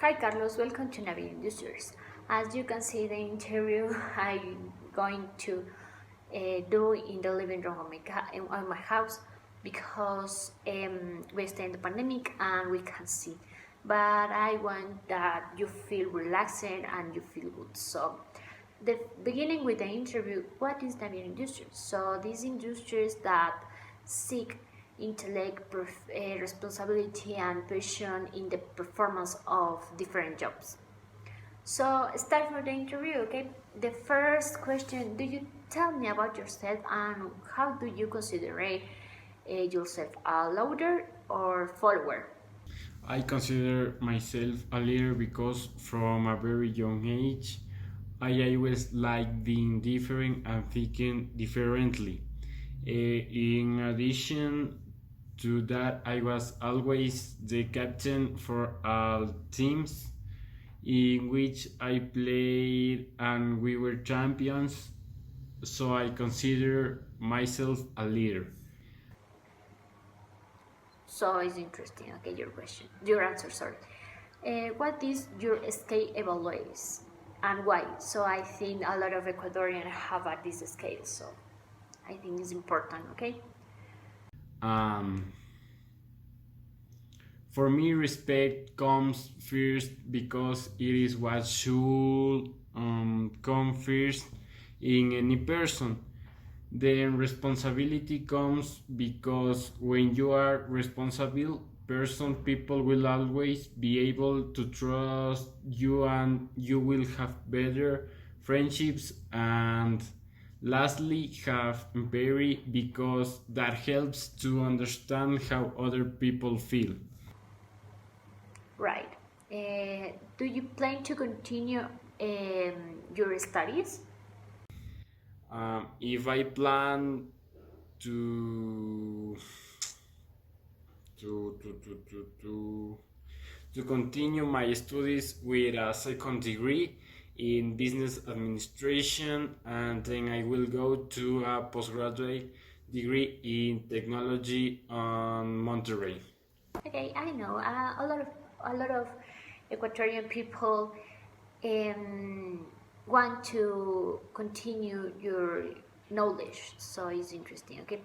Hi Carlos, welcome to Navigating Industries. As you can see, the interview I'm going to do in the living room of my house because we stay in the pandemic and we can see. But I want that you feel relaxed and you feel good. So, the beginning with the interview, what is Navigating Industries? So, these industries that seek intellect, responsibility, and passion in the performance of different jobs. So, start for the interview, okay? The first question: do you tell me about yourself and how do you consider yourself a leader or follower? I consider myself a leader because from a very young age, I always like being different and thinking differently. In addition to that, I was always the captain for all teams in which I played and we were champions, so I consider myself a leader. So, it's interesting, okay, your answer, sorry. What is your scale evaluates and why? So, I think a lot of Ecuadorians have at this scale, so I think it's important, okay? Um, For me, respect comes first because it is what should come first in any person. Then responsibility comes because when you are responsible person, people will always be able to trust you and you will have better friendships, and lastly have empathy because that helps to understand how other people feel. Right. Do you plan to continue your studies? If I plan to to to to to to, to continue my studies with a second degree in business administration, and then I will go to a postgraduate degree in technology on Monterrey. Okay, I know a lot of Equatorian people um, want to continue your knowledge, so it's interesting. Okay,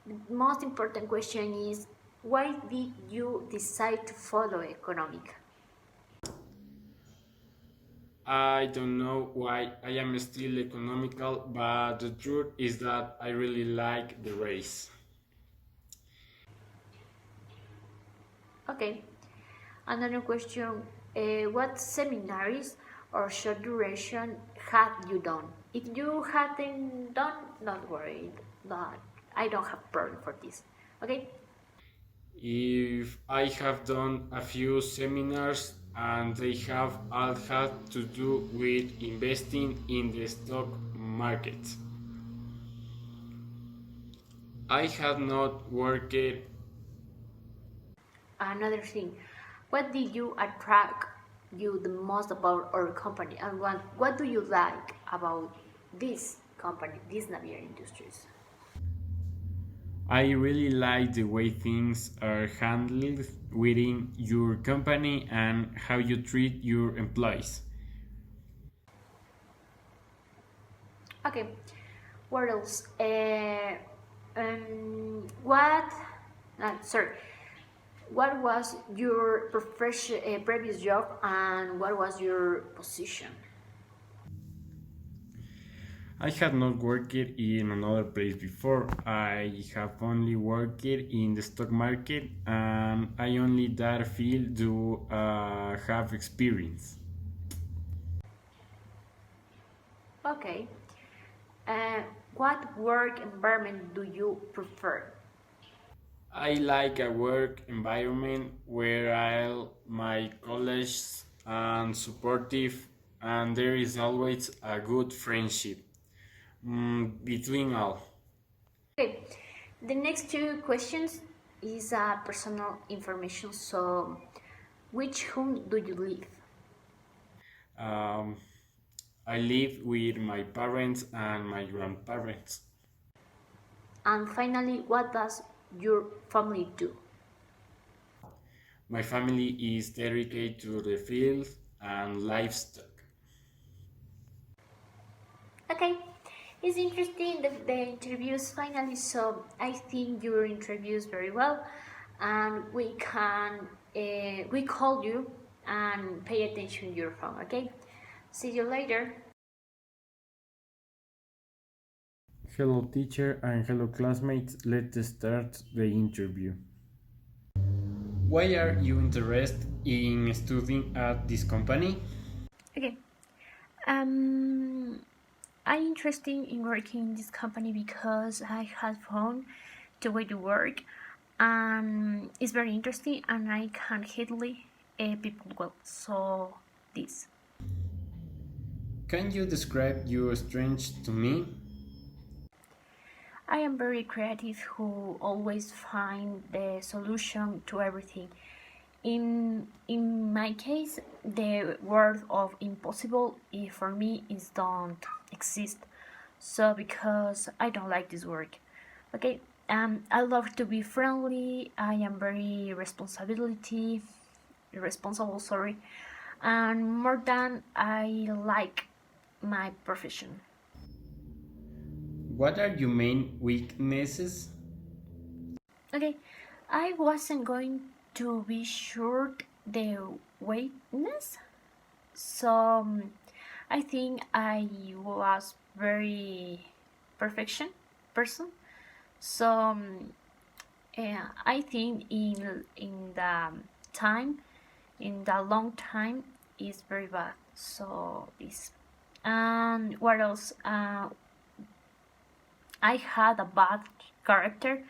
the most important question is why did you decide to follow economic? I don't know why I am still economical, but the truth is that I really like the race. Okay, another question: what seminaries or short duration had you done? If you hadn't done, don't worry. Not, I don't have problem for this. Okay. If I have done a few seminars and they have all had to do with investing in the stock market. I have not worked. Another thing, what did you attract you the most about our company, and what do you like about this company, these Navier Industries? I really like the way things are handled within your company and how you treat your employees. Okay, what else? What? Sorry. What was your previous job and what was your position? I have not worked in another place before. I have only worked in the stock market and I only that field do have experience. Okay. Uh, what work environment do you prefer? I like a work environment where all my colleagues and supportive and there is always a good friendship between all. Okay, the next two questions is personal information. So, which home do you live? Um, I live with my parents and my grandparents. And finally, what does your family do? My family is dedicated to the field and livestock. Okay, it's interesting that the interviews finally, so I think your interviews very well, and we call you and pay attention to your phone. Okay, see you later. Hello, teacher, and hello, classmates. Let's start the interview. Why are you interested in studying at this company? Okay, um, I'm interested in working in this company because I had fun the way to work, and it's very interesting, and I can handle people well. So this. Can you describe your strengths to me? I am very creative who always find the solution to everything. In my case, the word of impossible for me is don't exist. So because I don't like this word. Okay. I love to be friendly. I am very responsible, sorry, and more than I like my profession. What are your main weaknesses? Okay, I wasn't going to be sure the weightness, so I think I was very perfection person. So I think in the time, in the long time, is very bad. So this, and what else? I had a bad character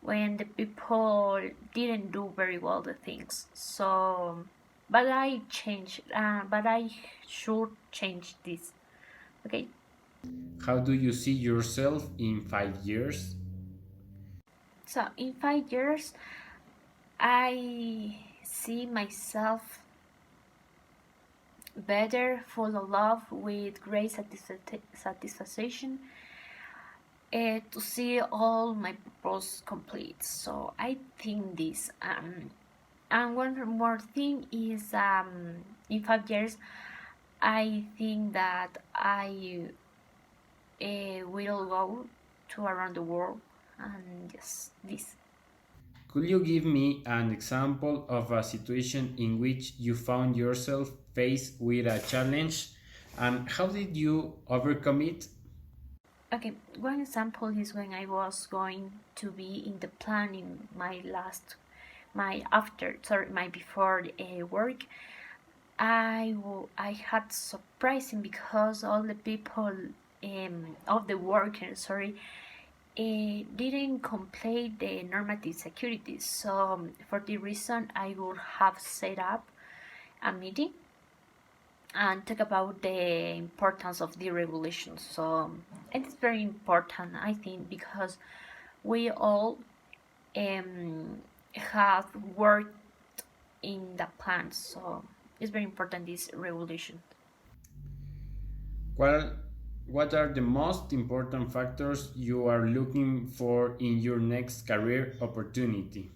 when the people didn't do very well the things. So, but I changed. But I should change this. Okay. How do you see yourself in 5 years? So in 5 years, I see myself better, full of love, with great satisfaction, to see all my purpose complete. So I think this. And one more thing is, in 5 years, I think that I will go to around the world, and yes, this. Could you give me an example of a situation in which you found yourself faced with a challenge and how did you overcome it? Okay, one example is when I was going to be in the planning my before work. I had surprising because all the people of the workers, sorry, didn't complete the normative security. So for the reason, I would have set up a meeting and talk about the importance of the regulations. So it is very important, I think, because we all have worked in the plants. So it's very important this regulation. What, what are the most important factors you are looking for in your next career opportunity?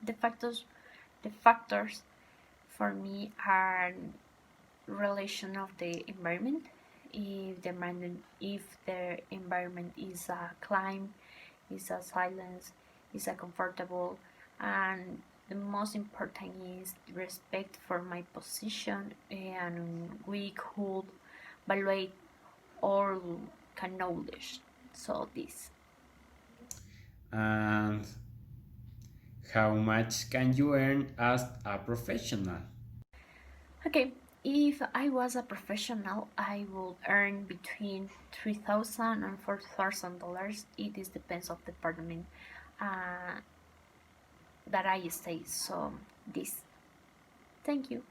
The factors, the factors for me are relation of the environment. If the environment is a climb, is a silence, is a comfortable, and the most important is respect for my position, and we could evaluate all can knowledge. So this. And how much can you earn as a professional? Okay, if I was a professional, I would earn between $3,000 and $4,000. It is depends of the department uh, that I stay. So this. Thank you.